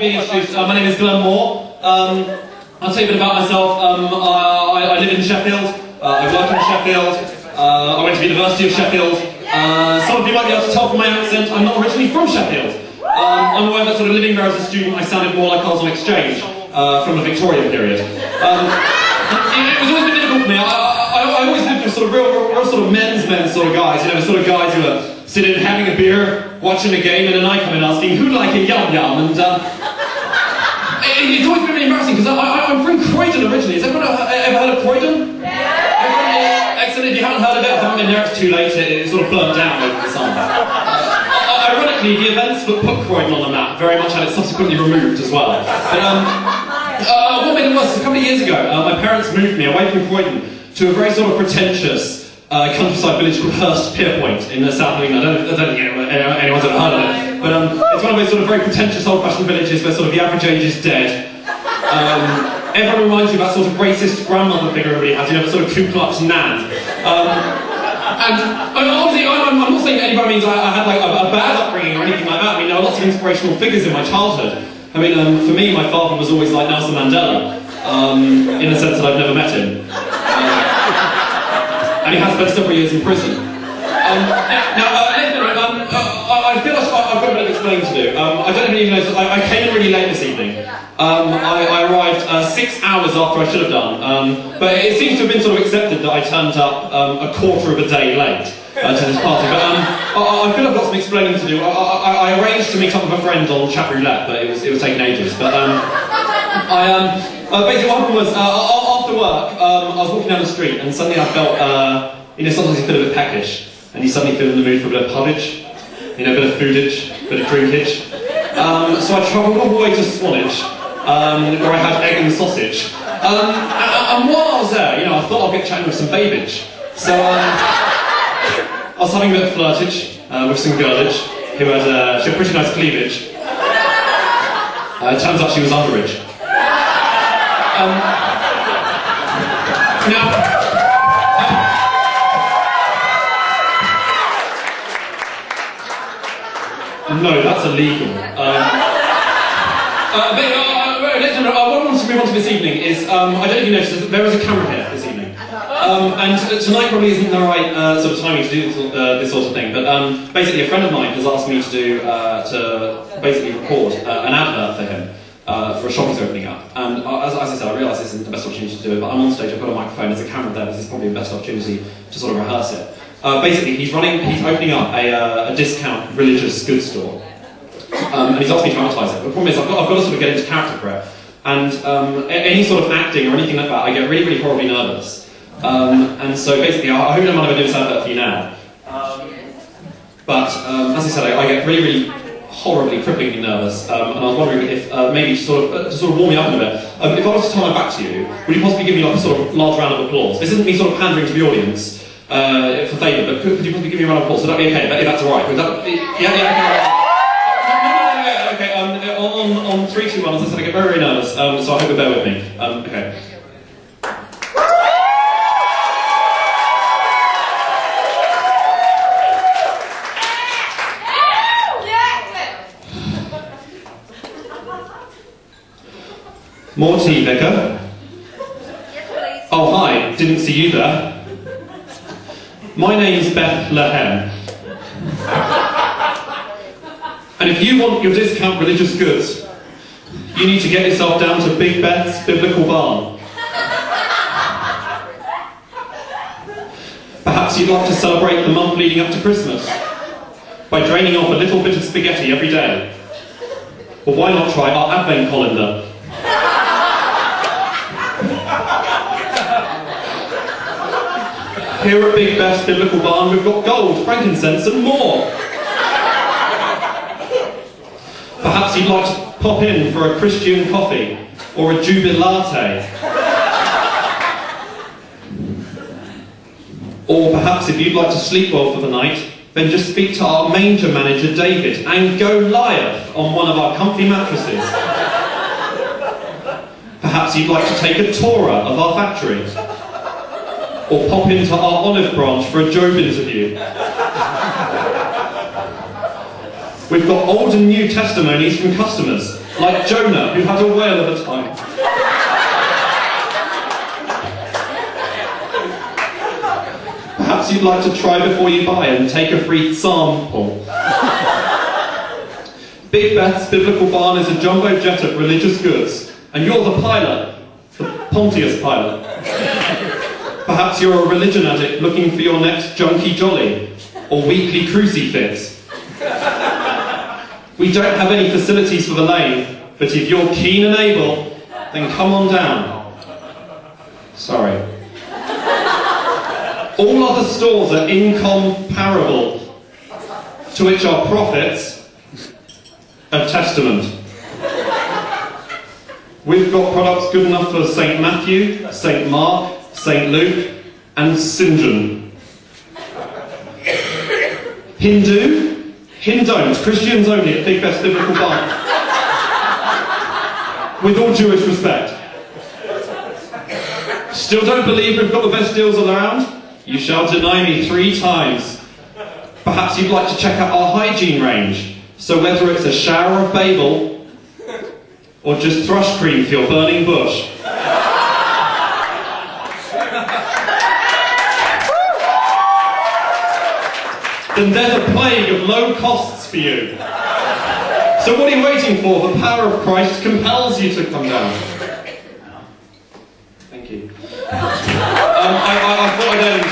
being introduced. My name is Glenn Moore. I'll tell you a bit about myself. I live in Sheffield. I work in Sheffield. I went to the University of Sheffield. Some of you might be able to tell from my accent, I'm not originally from Sheffield. I'm aware that sort of living there as a student, I sounded more like I was on exchange from the Victorian period. It was always a bit difficult for me. I always lived with sort of real sort of men's sort of guys, you know, the sort of guys who are sitting having a beer, watching a game, and then I come in asking, who'd like a yum-yum? And it's always been really embarrassing, because I'm from Croydon originally. Has everyone ever heard of Croydon? Yeah! Excellent, if you haven't heard of it, I haven't been there, it's too late, it sort of burnt down over the summer. Ironically, the events that put Croydon on the map very much had it subsequently removed as well. But what made it worse, a couple of years ago, my parents moved me away from Croydon to a very sort of pretentious countryside village called Hurstpierpoint in the south of England. I don't think anyone's ever heard of it, but it's one of those sort of very pretentious old-fashioned villages where sort of the average age is dead. Everyone reminds you of that sort of racist grandmother figure everybody has, you know, the sort of Ku Klux Nan. And obviously, I'm not saying that anybody means I had like a bad upbringing or anything like that. I mean, there are lots of inspirational figures in my childhood. I mean, for me, my father was always like Nelson Mandela, in the sense that I've never met him. And he has spent several years in prison. I feel like I've got a bit of explaining to do. I don't even know, I came in really late this evening. I arrived 6 hours after I should have done, but it seems to have been sort of accepted that I turned up a quarter of a day late to this party. But I feel I've got some explaining to do. I arranged to meet up with a friend on chat roulette, but it was taking ages. But basically what happened was, after work, I was walking down the street and suddenly I felt, you know, sometimes you feel a bit peckish, and you suddenly feel in the mood for a bit of pubbage, you know, a bit of foodage, a bit of drinkage. So I travelled all the way to Swanage, where I had egg and sausage. And while I was there, you know, I thought I'd get chatting with some babage. So I was having a bit of flirtage with some girlage who had she had pretty nice cleavage. It turns out she was underage. No, that's illegal. What I want to move on to this evening is, I don't know if you noticed, there is a camera here this evening. And tonight probably isn't the right sort of timing to do this sort of thing, but basically a friend of mine has asked me to basically record an advert for him. For a shop he's opening up, and as I said, I realise this isn't the best opportunity to do it, but I'm on stage, I've got a microphone, there's a camera there, this is probably the best opportunity to sort of rehearse it. Basically, he's opening up a discount religious goods store, and he's asked me to advertise it. But the problem is, I've got to sort of get into character for it, and any sort of acting or anything like that, I get really, really horribly nervous. And so basically, I hope I'm not going to do this advert for you now. But as I said, I get really, really horribly, cripplingly nervous, and I was wondering if maybe to sort of warm me up a bit, if I was to turn my back to you, would you possibly give me like a sort of large round of applause? This isn't me sort of pandering to the audience for favour, but could you possibly give me a round of applause? Would that be okay? If that's alright, would that? Okay. On 3, 2, 1, as I said, I get very, very nervous, so I hope you bear with me. Okay. More tea, Vicar? Yes, please. Oh, hi. Didn't see you there. My name's Bethlehem. And if you want your discount religious goods, you need to get yourself down to Big Beth's Biblical Barn. Perhaps you'd like to celebrate the month leading up to Christmas by draining off a little bit of spaghetti every day. Or why not try our Advent calendar? Here at Big Beth's Biblical Barn, we've got gold, frankincense, and more. Perhaps you'd like to pop in for a Christian coffee or a jubilate. Or perhaps if you'd like to sleep well for the night, then just speak to our manger manager David and go live on one of our comfy mattresses. Perhaps you'd like to take a tour of our factory. Or pop into our olive branch for a job interview. We've got old and new testimonies from customers, like Jonah, who had a whale of a time. Perhaps you'd like to try before you buy and take a free sample. Big Beth's Biblical Barn is a jumbo jet of religious goods, and you're the pilot, the Pontius pilot. Perhaps you're a religion addict looking for your next junkie jolly, or weekly crucifix. We don't have any facilities for the lane, but if you're keen and able, then come on down. Sorry. All other stores are incomparable, to which our profits a testament. We've got products good enough for St. Matthew, St. Mark, St. Luke, and St. John. Hindu? Hindon't, Christians only at Big Beth's Biblical Barn. With all Jewish respect. Still don't believe we've got the best deals around? You shall deny me 3 times. Perhaps you'd like to check out our hygiene range. So whether it's a shower of Babel, or just thrush cream for your burning bush. Then there's a plague of low costs for you. So what are you waiting for? The power of Christ compels you to come down. Thank you. I thought I'd end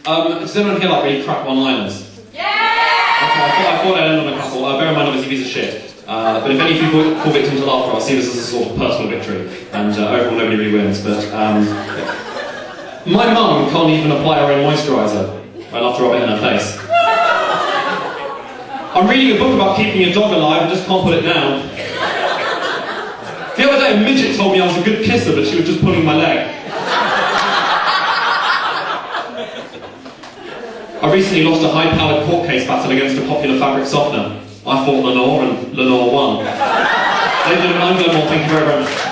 on... does anyone here like really crap one-liners? Yeah! Okay, I thought I'd end on a couple. Bear in mind, obviously, these are shit. But if any of you fall victim to laughter, I'll see this as a sort of personal victory. And overall, nobody really wins. But my mum can't even apply her own moisturiser. I'd love to rub it in her face. I'm reading a book about keeping a dog alive and just can't put it down. The other day, a midget told me I was a good kisser, but she was just pulling my leg. I recently lost a high-powered court case battle against a popular fabric softener. I fought Lenore, and Lenore won. Ladies and gentlemen, I'm Glenmore. Thank you very much.